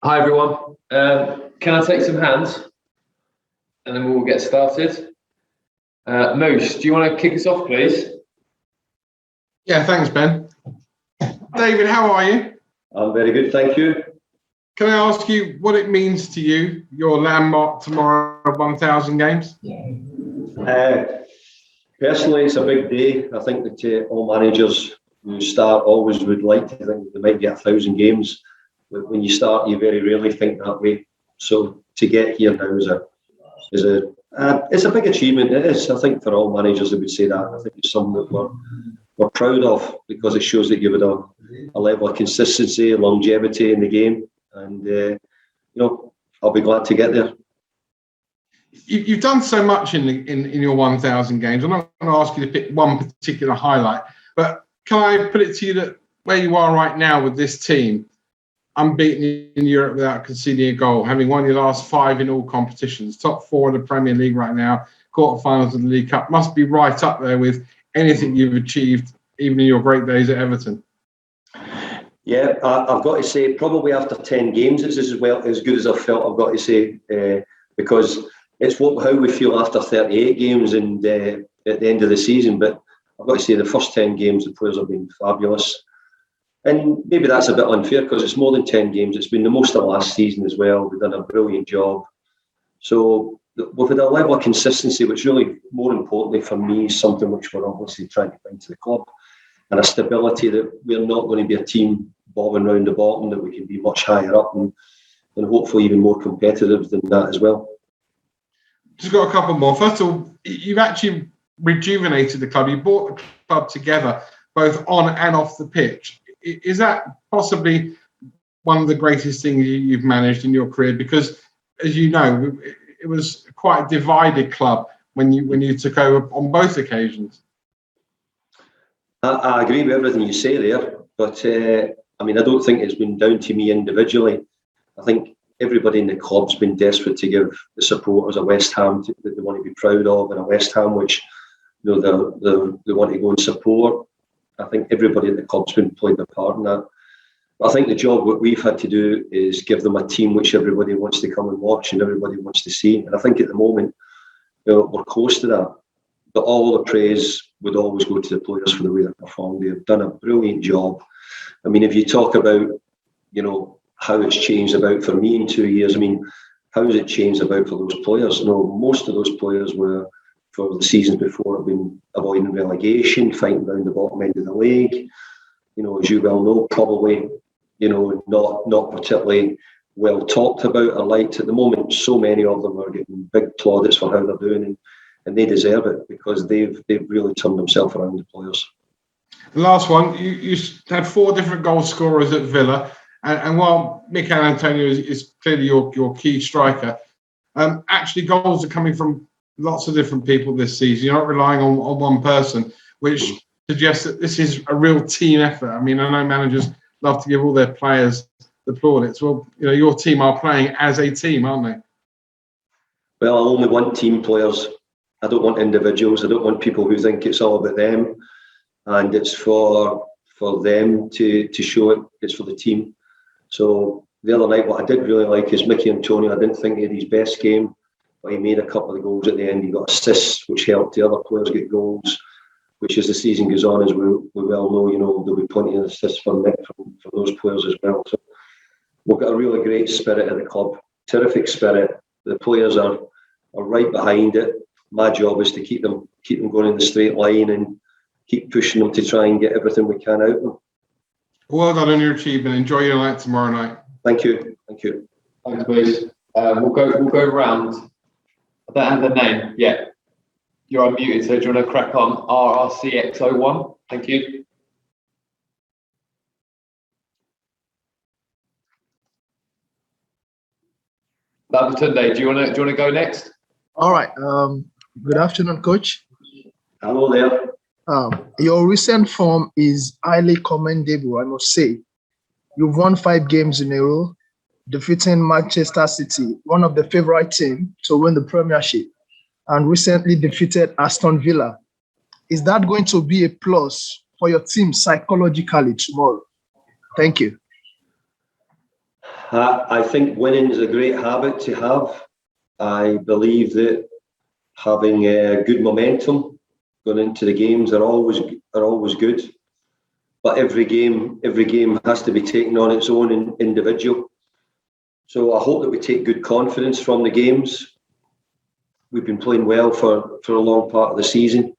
Hi everyone. Can I take some hands and then we'll get started? Moose, do you want to kick us off, please? Yeah, thanks, Ben. David, how are you? I'm very good, thank you. Can I ask you what it means to you, your landmark tomorrow of 1,000 games? Personally, it's a big day. I think that all managers who start always would like to think they might get 1,000 games. But when you start, you very rarely think that way. So to get here now it's a big achievement. It is. I think for all managers, they would say that. I think it's something that we're proud of because it shows that you've got a level of consistency, longevity in the game, and I'll be glad to get there. You've done so much in your 1,000 games. I'm not going to ask you to pick one particular highlight, but can I put it to you that where you are right now with this team, unbeaten in Europe without conceding a goal, having won your last 5 in all competitions, top 4 in the Premier League right now, quarterfinals of the League Cup, must be right up there with anything you've achieved, even in your great days at Everton. Yeah, I've got to say, probably after 10 games, it's as good as I've felt, I've got to say, because it's how we feel after 38 games and at the end of the season. But I've got to say, the first 10 games, the players have been fabulous. And maybe that's a bit unfair because it's more than 10 games. It's been the most of last season as well. We've done a brilliant job. So we've had a level of consistency, which really, more importantly for me, is something which we're obviously trying to bring to the club. And a stability that we're not going to be a team bobbing around the bottom, that we can be much higher up and hopefully even more competitive than that as well. Just got a couple more. First of all, you've actually rejuvenated the club. You brought the club together, both on and off the pitch. Is that possibly one of the greatest things you've managed in your career? Because, as you know, it was quite a divided club when you took over on both occasions. I agree with everything you say there, but I don't think it's been down to me individually. I think everybody in the club's been desperate to give the supporters a West Ham that they want to be proud of, and a West Ham which they want to go and support. I think everybody at the club's been playing their part in that. But I think the job what we've had to do is give them a team which everybody wants to come and watch and everybody wants to see. And I think at the moment we're close to that. But all the praise would always go to the players for the way they performed. They've done a brilliant job. If you talk about, how it's changed about for me in 2 years, how has it changed about for those players? Most of those players were, for the seasons before, have been avoiding relegation, fighting down the bottom end of the league. As you well know, probably, not particularly well talked about or liked at the moment. So many of them are getting big plaudits for how they're doing, and they deserve it because they've really turned themselves around, the players. The last one, you had 4 different goal scorers at Villa, and while Mikel Antonio is clearly your key striker, actually goals are coming from lots of different people this season. You're not relying on one person, which suggests that this is a real team effort. I know managers love to give all their players the plaudits. Well, your team are playing as a team, aren't they? Well, I only want team players. I don't want individuals. I don't want people who think it's all about them, and it's for them to show it. It's for the team. So the other night, what I did really like is Mickey Antonio. I didn't think he had his best game, but he made a couple of goals at the end. He got assists, which helped the other players get goals, which as the season goes on, as we well know, there'll be plenty of assists for Mick from those players as well. So we've got a really great spirit at the club, terrific spirit. The players are right behind it. My job is to keep them going in the straight line and keep pushing them to try and get everything we can out of them. Well done on your achievement. Enjoy your night tomorrow night. Thank you. Thanks, Moose. We'll go round. I don't have the name yet. You're unmuted, so do you want to crack on? RRCX01. Thank you. Babatunde, do you want to go next? All right. Good afternoon, Coach. Hello there. Your recent form is highly commendable, I must say. You've won 5 games in a row, defeating Manchester City, one of the favourite teams to win the Premiership, and recently defeated Aston Villa. Is that going to be a plus for your team psychologically tomorrow? Thank you. I think winning is a great habit to have. I believe that having good momentum going into the games are always good. But every game has to be taken on its own individual. So I hope that we take good confidence from the games. We've been playing well for a long part of the season,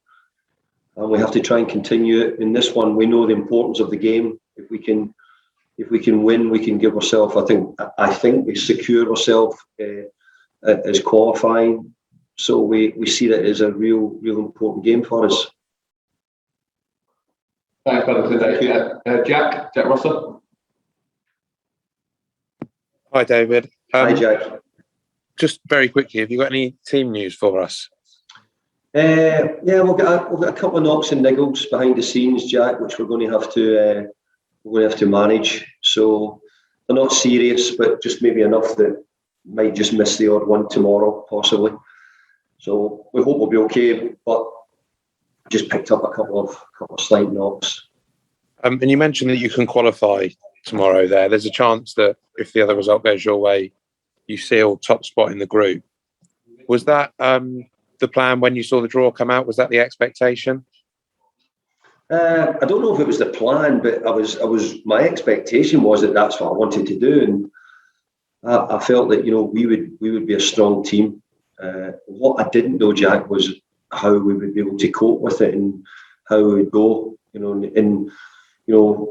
and we have to try and continue it. In this one, we know the importance of the game. If we can win, we can give ourselves. I think we secure ourselves as qualifying. So we see that as a real important game for us. Thanks, brother. Jack Russell. Hi, David. Hi, Jack. Just very quickly, have you got any team news for us? Yeah, we've got a couple of knocks and niggles behind the scenes, Jack, which we're going to have to manage. So they're not serious, but just maybe enough that might just miss the odd one tomorrow, possibly. So we hope we'll be okay, but just picked up a couple of slight knocks. And you mentioned that you can qualify tomorrow there. There's a chance that if the other result goes your way, you seal top spot in the group. Was that the plan when you saw the draw come out? Was that the expectation? I don't know if it was the plan, but my expectation was that that's what I wanted to do, and I felt that we would be a strong team. What I didn't know, Jack, was how we would be able to cope with it and how it would go.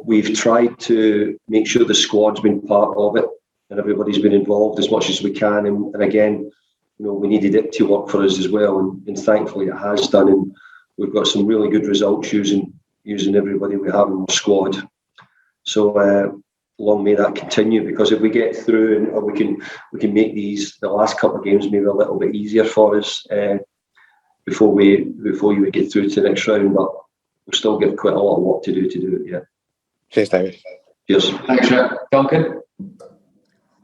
We've tried to make sure the squad's been part of it and everybody's been involved as much as we can. And again, we needed it to work for us as well, and thankfully it has done. And we've got some really good results using everybody we have in the squad. So long may that continue, because if we get through and we can make the last couple of games maybe a little bit easier for us before you would get through to the next round. But we've still got quite a lot of work to do it yet. Cheers, David. Cheers. Thanks, Jack. Duncan.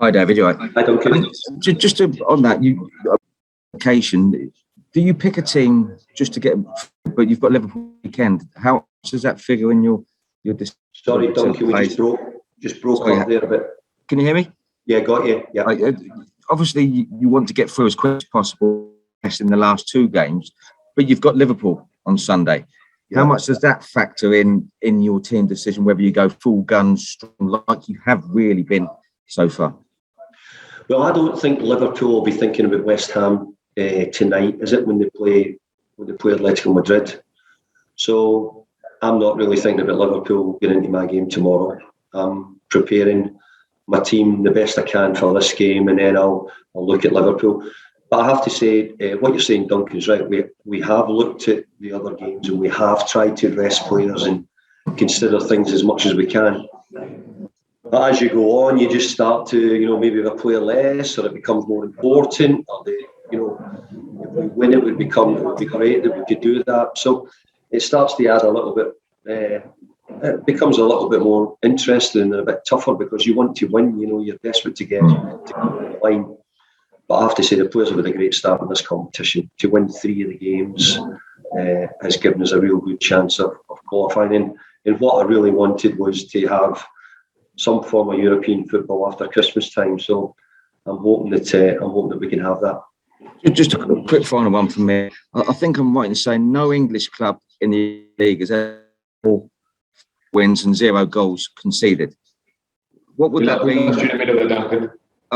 Hi, David. You all right? Hi, Duncan. Just on that, application. Do you pick a team just to get? But you've got Liverpool weekend. How does that figure in your decision? Sorry, Duncan. We just broke up there a bit. Can you hear me? Yeah, got you. Yeah. Obviously, you want to get through as quick as possible in the last two games, but you've got Liverpool on Sunday. Yeah. How much does that factor in your team decision, whether you go full guns strong like you have really been so far? Well, I don't think Liverpool will be thinking about West Ham tonight, is it, when they play Atletico Madrid? So I'm not really thinking about Liverpool getting into my game tomorrow. I'm preparing my team the best I can for this game, and then I'll look at Liverpool. But I have to say, what you're saying, Duncan, is right. We have looked at the other games and we have tried to rest players and consider things as much as we can. But as you go on, you just start to, maybe if a player less, or it becomes more important, or if we win, it would be great that we could do that. So it starts to add a little bit. It becomes a little bit more interesting and a bit tougher, because you want to win. You're desperate to get to the line. But I have to say, the players have had a great start in this competition. To win 3 of the games has given us a real good chance of qualifying. And what I really wanted was to have some form of European football after Christmas time. So I'm hoping that we can have that. Just a quick final one from me. I think I'm right in saying no English club in the league has ever 4 wins and 0 goals conceded. What would that mean? In the middle of the Duncan.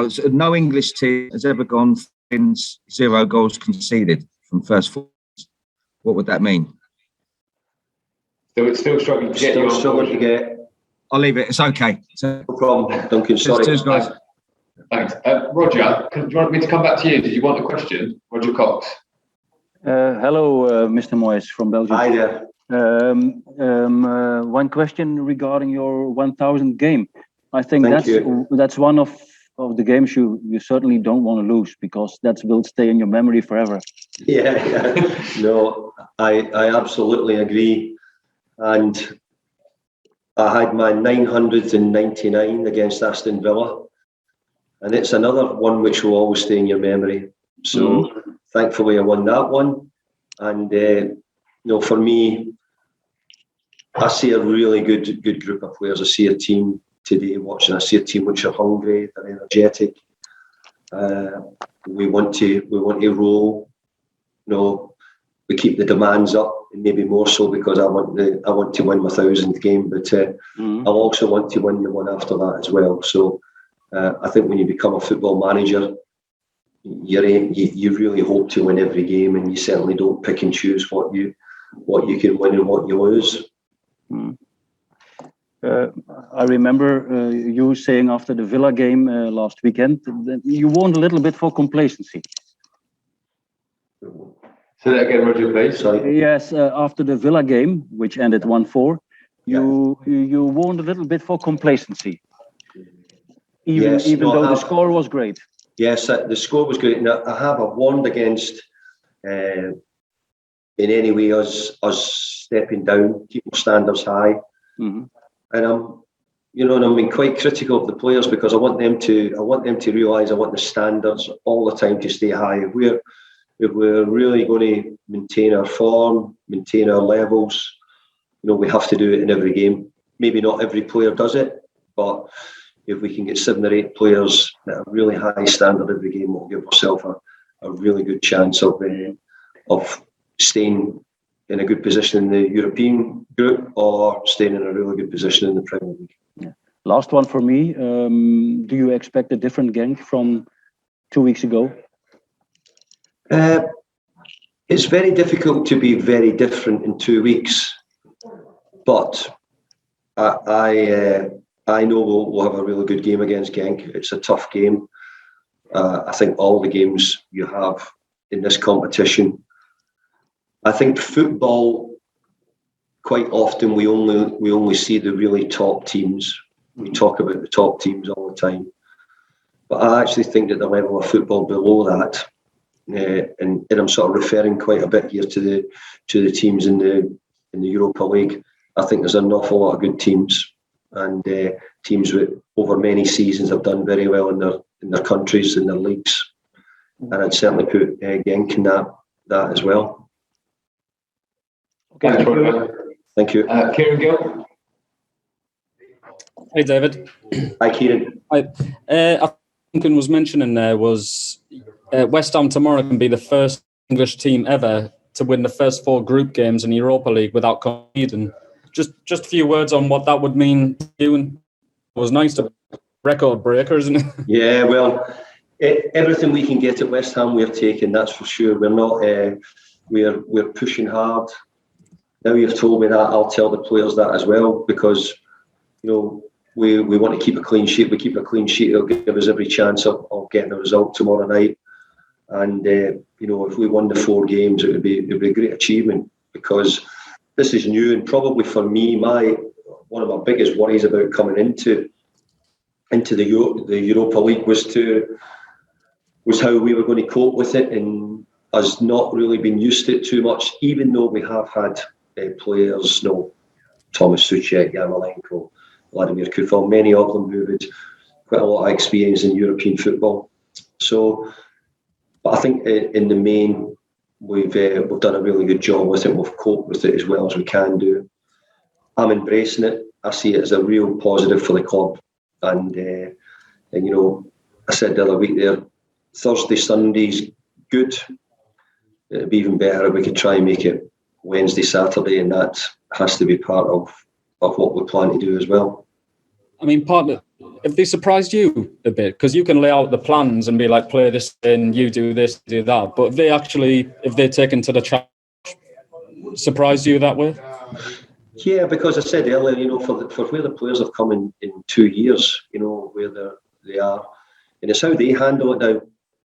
So no English team has ever gone wins, 0 goals conceded from first 4. What would that mean? So it's still struggling to get you on board. I'll leave it. It's okay. No problem, Duncan. Sorry. Cheers, guys. Thanks. Roger, do you want me to come back to you? Did you want a question? Roger Cox. Hello, Mr. Moyes from Belgium. Hi there. One question regarding your 1000 game. I think Thank that's one of the games you certainly don't want to lose, because that will stay in your memory forever. Yeah. No, I absolutely agree. And I had my 999 against Aston Villa, and it's another one which will always stay in your memory. So thankfully I won that one. And for me, I see a really good group of players. I see a team today watching. I see a team which are hungry, they're energetic. We want to roll. You know, we keep the demands up, and maybe more so because I want to win my 1,000th game, but I'll also want to win the one after that as well. So I think when you become a football manager, you really hope to win every game, and you certainly don't pick and choose what you can win and what you lose. I remember you saying after the Villa game last weekend that you warned a little bit for complacency. Say that again, Roger, please. Sorry. Yes, after the Villa game, which ended 1-4, you warned a little bit for complacency. Even though the score was great. Yes, the score was great. Now, I've warned against in any way us stepping down, keeping standards high. And I'm being quite critical of the players because I want them to realise I want the standards all the time to stay high. If we're really going to maintain our form, maintain our levels, we have to do it in every game. Maybe not every player does it, but if we can get 7 or 8 players at a really high standard every game, we'll give ourselves a really good chance of staying in a good position in the European group or staying in a really good position in the Premier League. Yeah. Last one for me. Do you expect a different Genk from 2 weeks ago? It's very difficult to be very different in 2 weeks, but I know we'll have a really good game against Genk. It's a tough game. I think all the games you have in this competition. I think football, quite often we only see the really top teams. We talk about the top teams all the time, but I actually think that the level of football below that, and I'm sort of referring quite a bit here to the teams in the Europa League. I think there's an awful lot of good teams, and teams with over many seasons have done very well in their countries, in their leagues, and I'd certainly put Genk in that as well. Okay, thank you. Kieran Gill. Hey, David. Hi, Kieran. Hi. I think it was mentioning there was West Ham tomorrow can be the first English team ever to win the first 4 group games in the Europa League without conceding. Just a few words on what that would mean to you, and it was nice to record breaker, isn't it? Yeah, well, everything we can get at West Ham we're taking, that's for sure. We're not we're pushing hard. Now you've told me that, I'll tell the players that as well, because we want to keep a clean sheet. We keep a clean sheet, it'll give us every chance of getting a result tomorrow night. And if we won the 4 games, it would be a great achievement, because this is new, and probably for me, one of my biggest worries about coming into the Europa League was how we were going to cope with it, and us not really been used to it too much, even though we have had players, Thomas Suchek, Yarmolenko, Vladimir Kufal, many of them who had quite a lot of experience in European football. So, but I think in the main, we've done a really good job with it. We've coped with it as well as we can do. I'm embracing it. I see it as a real positive for the club. And I said the other week there, Thursday, Sunday's good. It'd be even better if we could try and make it Wednesday, Saturday, and that has to be part of what we plan to do as well. I mean, partner, if they surprised you a bit, because you can lay out the plans and be like, play this in, you do this, do that. But if they're taken to the challenge, surprised you that way? Yeah, because I said earlier, for where the players have come in 2 years, where they are, and it's how they handle it now,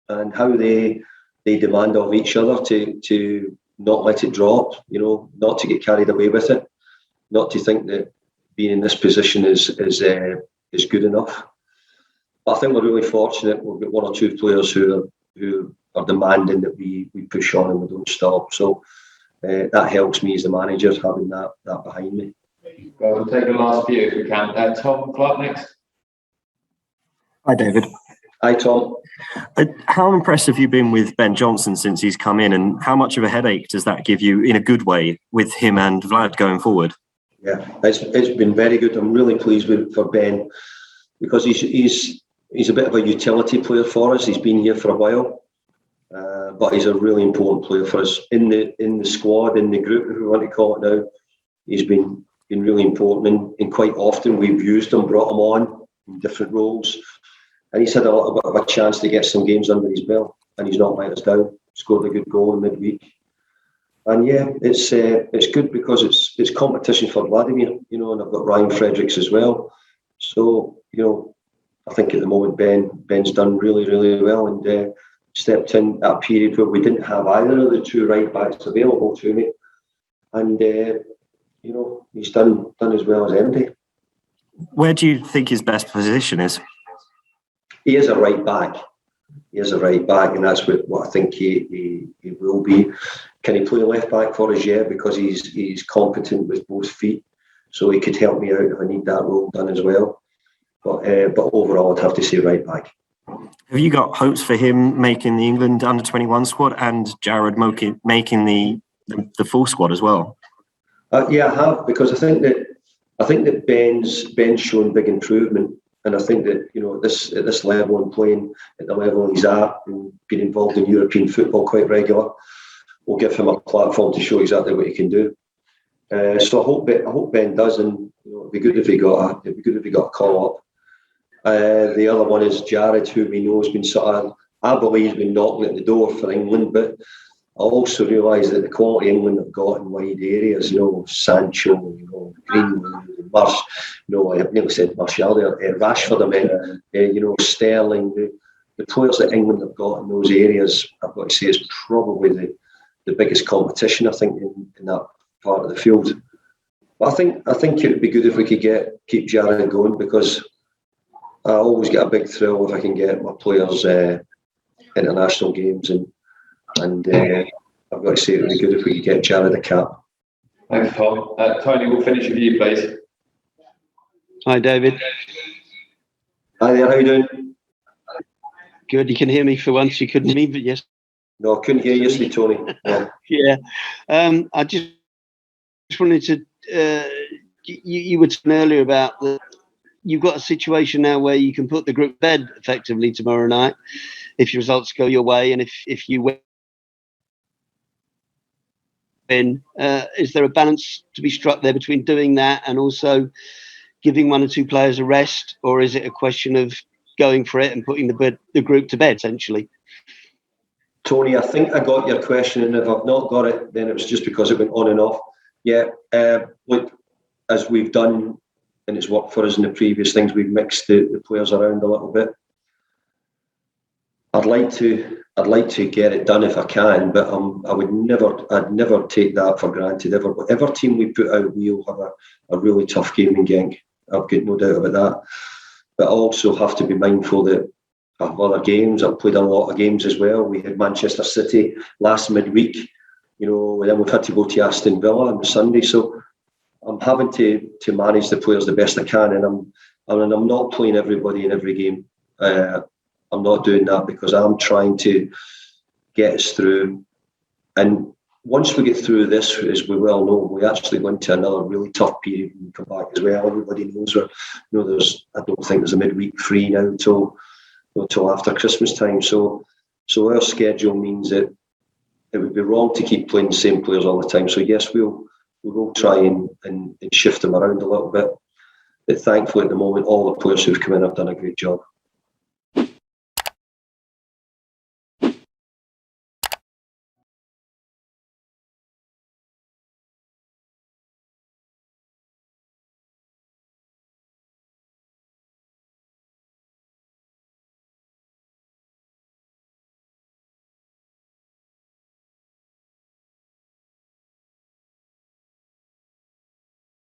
and how they demand of each other to not let it drop, not to get carried away with it, not to think that being in this position is good enough. But I think we're really fortunate. We've got 1 or 2 players who are demanding that we push on and we don't stop. So that helps me as the manager, having that behind me. Well, we'll take the last few if we can. Tom Clark next. Hi, David. Hi, Tom. How impressed have you been with Ben Johnson since he's come in, and how much of a headache does that give you, in a good way, with him and Vlad going forward? Yeah, it's been very good. I'm really pleased for Ben because he's a bit of a utility player for us. He's been here for a while, but he's a really important player for us in the squad, in the group, if we want to call it now. He's been really important, and quite often we've used him, brought him on in different roles, and he's had a little bit of a chance to get some games under his belt, and he's not let us down. Scored a good goal in midweek. And yeah, it's good because it's competition for Vladimir, and I've got Ryan Fredericks as well. So, I think at the moment Ben's done really, really well and stepped in at a period where we didn't have either of the two right backs available to me. And he's done as well as MD. Where do you think his best position is? He is a right back. And that's what I think he will be. Can he play left back for us? Yeah, because he's competent with both feet, so he could help me out if I need that role done as well. But overall, I'd have to say right back. Have you got hopes for him making the England under-21 squad and Jared making the full squad as well? Yeah, I have, because I think that Ben's shown big improvement. And I think that, at this level and playing at the level he's at and being involved in European football quite regular will give him a platform to show exactly what he can do. So I hope Ben does, and it'd be good if he got a call up. The other one is Jared, who we know has been I believe, has been knocking at the door for England, but I also realise that the quality England have got in wide areas, Sancho, Greenwood, Marsh, I've nearly said Martial there, Rashford, Sterling, the players that England have got in those areas, I've got to say, is probably the biggest competition, I think, in that part of the field. But I think it would be good if we could keep Jared going, because I always get a big thrill if I can get my players international games, and I've got to say it would be good if we could get Jared a cap. Thanks, Tom. Tony, we'll finish with you, please. Hi, David. Hi there, how you doing? Good, you can hear me for once. You couldn't hear me, but yes. No, I couldn't hear you yesterday, Tony. Yeah. I just wanted to, you were talking earlier about you've got a situation now where you can put the group to bed effectively tomorrow night if your results go your way, and if you win. Is there a balance to be struck there between doing that and also giving one or two players a rest, or is it a question of going for it and putting the group to bed, essentially? Tony, I think I got your question, and if I've not got it, then it was just because it went on and off. Yeah, look, as we've done, and it's worked for us in the previous things, we've mixed the players around a little bit. I'd like to get it done if I can, but I'd never take that for granted ever. Whatever team we put out, we'll have a really tough game in Genk. I've got no doubt about that. But I also have to be mindful that I have other games. I've played a lot of games as well. We had Manchester City last midweek, and then we've had to go to Aston Villa on Sunday. So I'm having to manage the players the best I can, and I'm not playing everybody in every game. I'm not doing that because I'm trying to get us through. And once we get through this, as we well know, we actually go into another really tough period when we come back as well. Everybody knows I don't think there's a midweek free now until after Christmas time. So our schedule means that it would be wrong to keep playing the same players all the time. So yes, we will try and shift them around a little bit. But thankfully at the moment, all the players who've come in have done a great job.